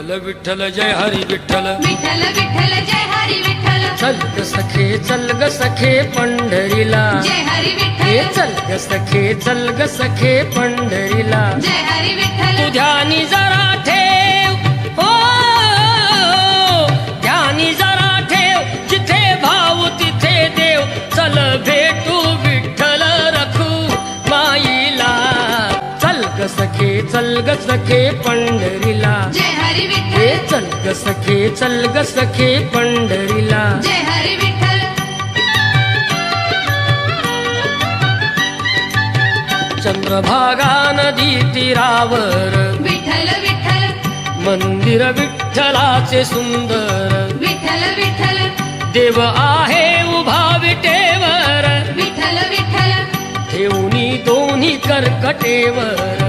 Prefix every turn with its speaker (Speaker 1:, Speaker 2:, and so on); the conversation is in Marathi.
Speaker 1: विठ्ठल विठ्ठल जय हरी विठ्ठल
Speaker 2: विठ्ठल विठ्ठल जय हरी विठ्ठल
Speaker 1: चल ग सखे चल ग सखे पंढरीला
Speaker 2: जय हरी
Speaker 1: हे
Speaker 2: विठ्ठल
Speaker 1: चल ग सखे चल ग सखे पंढरीला
Speaker 2: जय हरी विठ्ठल
Speaker 1: तू ध्यानी जरा ठेव हो ध्यानी जरा ठेव जिथे भाव तिथे देव चल भेटू विठ्ठल रखू माईला चल ग सखे पंढरीला
Speaker 2: जय हरी
Speaker 1: हे
Speaker 2: विठ्ठल
Speaker 1: चल ग सखे पंढरीला
Speaker 2: जय हरी विठ्ठल
Speaker 1: चंद्रभागा नदी तीरावर
Speaker 2: विठ्ठल विठ्ठल
Speaker 1: मंदिर विठ्ठलाचे सुंदर
Speaker 2: विठ्ठल विठ्ठल
Speaker 1: देव आहे उभा विटेवर
Speaker 2: विठ्ठल विठ्ठल
Speaker 1: ठेवणी दोन्ही कर्कटेवर